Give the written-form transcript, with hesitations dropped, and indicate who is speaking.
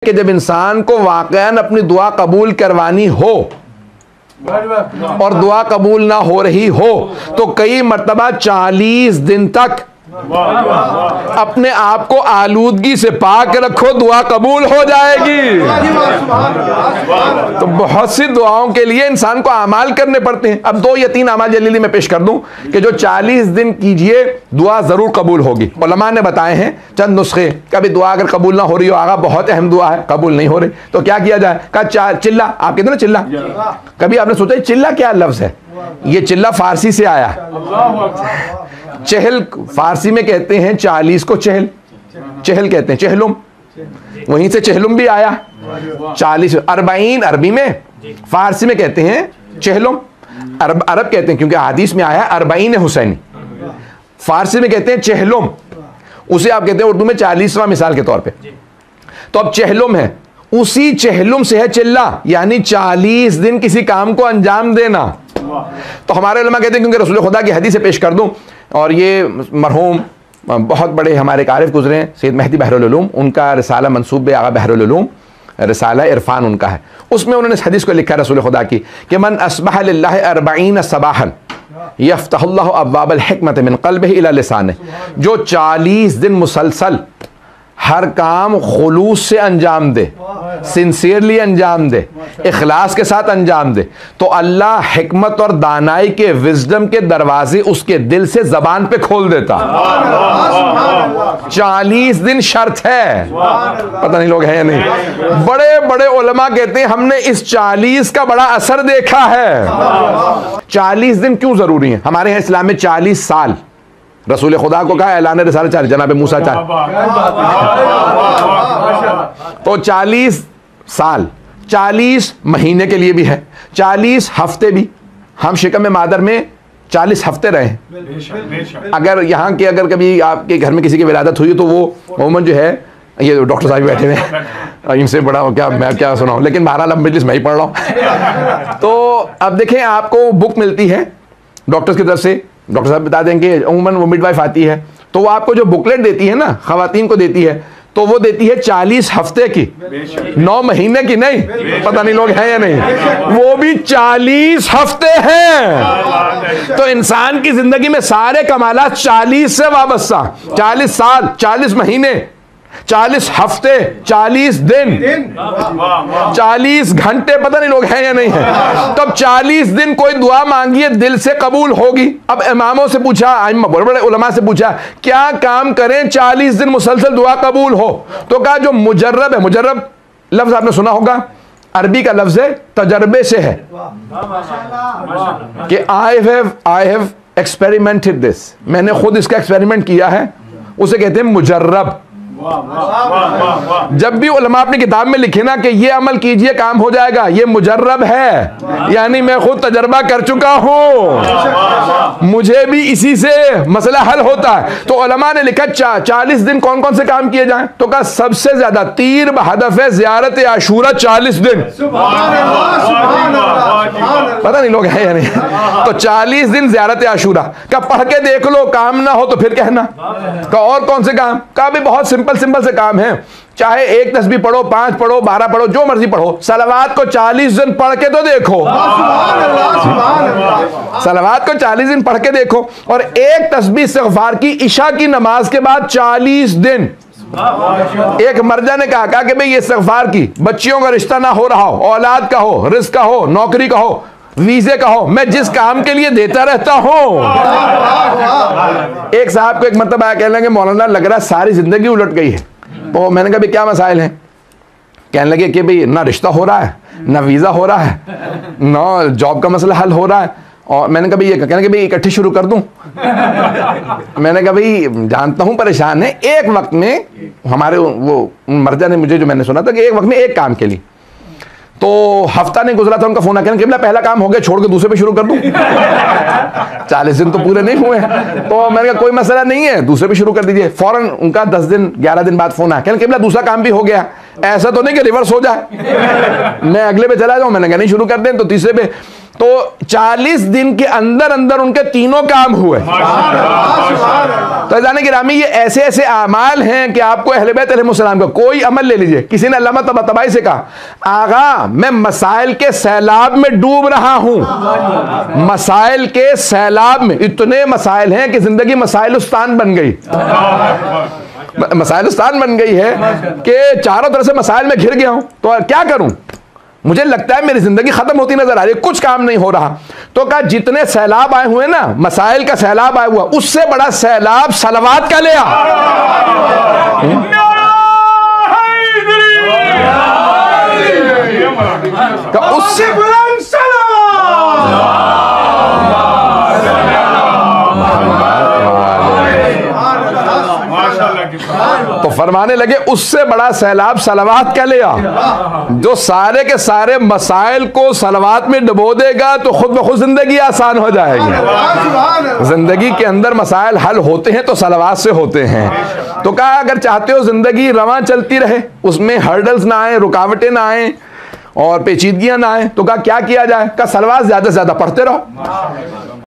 Speaker 1: कि जब इंसान को वाकईन अपनी दुआ कबूल करवानी हो और दुआ कबूल ना हो रही हो तो कई मर्तबा 40 दिन तक अपने आप को आलूदगी से पाक रखो, दुआ कबूल हो जाएगी। तो बहुत सी दुआओं के लिए इंसान को अमाल करने पड़ते हैं। अब 2 या 3 अमाल जल्दी में पेश कर दूं कि जो 40 दिन कीजिए दुआ जरूर कबूल होगी। उलमा ने बताए हैं चंद नुस्खे। कभी दुआ अगर कबूल ना हो रही हो, आगा बहुत अहम दुआ है, कबूल नहीं हो रही, तो क्या किया जाए? कहा चिल्ला। आप कहते ना चिल्ला, कभी आपने सोचा चिल्ला क्या लफ्ज है? ये चिल्ला फारसी से आया। चहल फारसी में कहते हैं 40 को चहल, चहल कहते हैं चहलुम, वहीं से चहलुम भी आया। 40 40 अरबी में, फारसी में कहते हैं चहलुम, अरब कहते हैं क्योंकि हदीस में आया 40 हुसैनी, फारसी में कहते हैं चहलुम, उसे आप कहते हैं उर्दू में 40वां मिसाल के तौर पे। तो अब चहलुम है, उसी चहलुम से है चिल्ला, यानी 40 दिन किसी काम को अंजाम देना। तो हमारे उलमा कहते हैं, क्योंकि रसूल खुदा की हदीस से पेश कर दूं, और ये मरहूम बहुत बड़े हमारे आरिफ गुजरे हैं सैयद मेहदी बहरुल उलूम, उनका रिसाला मंसूब आगा बहरुल उलूम, रिसाला इरफान उनका है, उसमें उन्होंने इस हदीस को लिखा रसूल खुदा की कि मन अस्बह लिल्लाहि 40 सबाहन यफ्तहुल्लाहु अब्वाबल हिकमत मिन क़ल्बिही इला लिसानिही, जो 40 दिन मुसलसल हर काम खुलूस से अंजाम दे, सिंसियरली अंजाम दे, इखलास के साथ अंजाम दे, तो अल्लाह हिकमत और दानाई के, विजडम के दरवाजे उसके दिल से जबान पे खोल देता। 40 दिन शर्त है, पता नहीं लोग हैं या नहीं। बड़े बड़े उलमा कहते हैं हमने इस 40 का बड़ा असर देखा है। 40 दिन क्यों जरूरी है? हमारे यहाँ इस्लाम में 40 साल रसूल खुदा को कहा ऐलान रिसालत 40, जनाब मूसा 4, तो 40 साल 40 महीने के लिए भी है, 40 हफ्ते भी। हम शिकम मादर में 40 हफ्ते रहे। अगर यहाँ के अगर कभी आपके घर में किसी की विलादत हुई तो वो मोमन जो है, ये डॉक्टर साहब बैठे हुए, इनसे बड़ा क्या मैं क्या सुनाऊं, लेकिन बहरहाल अब मजलिस मैं ही पढ़ रहा हूँ। तो अब देखें, आपको बुक मिलती है डॉक्टर्स की तरफ से, डॉक्टर साहब बता देंगे, उमूमन वो मिडवाइफ आती है तो वो आपको जो बुकलेट देती है ना, खवातीन को देती है, तो वो देती है 40 हफ्ते की, 9 महीने की नहीं, पता नहीं लोग हैं या नहीं, वो भी 40 हफ्ते हैं। तो इंसान की जिंदगी में सारे कमालात 40 से वाबस्ता, 40 साल, 40 महीने, 40 हफ्ते, 40 दिन, 40 घंटे, पता नहीं लोग हैं या नहीं है। तब 40 दिन कोई दुआ मांगिए दिल से कबूल होगी। अब इमामों से पूछा, बड़े बड़े उलमा से पूछा क्या काम करें 40 दिन मुसलसल दुआ कबूल हो? तो कहा जो मुजर्रब है, मुजर्रब लफ्ज आपने सुना होगा, अरबी का लफ्ज है, तजर्बे से है कि आई हैव एक्सपेरिमेंटेड दिस, मैंने खुद इसका एक्सपेरिमेंट किया है, उसे कहते हैं मुजर्रब। जब भी उलमा अपनी किताब में लिखे ना कि ये अमल कीजिए काम हो जाएगा, ये मुजर्रब है, यानी मैं खुद तजर्बा कर चुका हूं, मुझे भी इसी से मसला हल होता है। तो उलमा ने लिखा 40 दिन कौन कौन से काम किए जाएं? तो कहा सबसे ज्यादा तीर बहदफ ज़ियारत आशूरा 40 दिन, पता नहीं लोग हैं या नहीं। तो 40 दिन ज़ियारत आशूरा का पढ़ के देख लो, काम ना हो तो फिर कहना। का और कौन से काम? का भी बहुत सिंपल से काम है, चाहे 1 तस्बीह पढ़ो, 5 पढ़ो, 12 पढ़ो, जो मर्जी पढ़ो, सलावात को 40 दिन पढ़ के तो देखो, सलावात को 40 दिन पढ़ के देखो। और 1 तस्बीह इस्तिग़फ़ार की इशा की नमाज के बाद 40 दिन। एक मर्जा ने कहा कि भाई ये इस्तिग़फ़ार की, बच्चियों का रिश्ता ना हो रहा हो, औलाद का हो, रिज़्क़ का हो, नौकरी का हो, वीजे का हो, मैं जिस काम के लिए देता रहता हूं। एक साहब को एक मतलब आया, कहने लगे मौलाना लग रहा है सारी जिंदगी उलट गई है। तो मैंने कहा क्या मसाइल हैं? कहने लगे कि भाई ना रिश्ता हो रहा है, ना वीजा हो रहा है, ना जॉब का मसला हल हो रहा है। और मैंने कहा ये, कहने भाई इकट्ठी शुरू कर दूं? मैंने कहा भाई जानता हूं परेशान है, एक वक्त में हमारे वो मर्जा ने मुझे, जो मैंने सुना था कि एक वक्त में एक काम के लिए, तो हफ्ता नहीं गुजरा था उनका फोन आकर, कहना पहला काम हो गया, छोड़ के दूसरे पे शुरू कर दूं? 40 दिन तो पूरे नहीं हुए। तो मैंने कहा कोई मसला नहीं है, दूसरे पे शुरू कर दीजिए। फौरन उनका 10 दिन 11 दिन बाद फोन आया, कहना दूसरा काम भी हो गया, ऐसा तो नहीं कि रिवर्स हो जाए, मैं अगले पे चला जाऊं। मैंने कहा नहीं, शुरू कर दें। तो तीसरे पे तो 40 दिन के अंदर अंदर उनके तीनों काम हुए। तो जाने गिरामी, ये ऐसे ऐसे आमाल हैं कि आपको अहले बैत अलैहिस्सलाम का कोई अमल ले लीजिए। किसी ने अल्लामा तबातबाई से कहा, आगा मैं मसाइल के सैलाब में डूब रहा हूं, मसाइल के सैलाब में। इतने मसाइल हैं कि जिंदगी मसाइलुस्तान बन गई, मसाइलुस्तान बन गई है कि चारों तरफ से मसाइल में घिर गया हूं, तो क्या करूं? मुझे लगता है मेरी जिंदगी खत्म होती नजर आ रही है, कुछ काम नहीं हो रहा। तो कहा जितने सैलाब आए हुए ना, मसाइल का सैलाब आया हुआ, उससे बड़ा सैलाब सलवात का ले आ। उससे तो फरमाने लगे उससे बड़ा सैलाब सलवात का ले आ, जो सारे के सारे मसाइल को सलवात में डुबो देगा तो खुद ब खुद जिंदगी आसान हो जाएगी। जिंदगी के अंदर मसाइल हल होते हैं तो सलवात से होते हैं। तो कहा अगर चाहते हो जिंदगी रवां चलती रहे, उसमें हर्डल्स ना आए, रुकावटें ना आए और पेचीदगियां ना आए, तो कहा क्या किया जाए? कहा सलवात ज्यादा से ज्यादा पढ़ते रहो।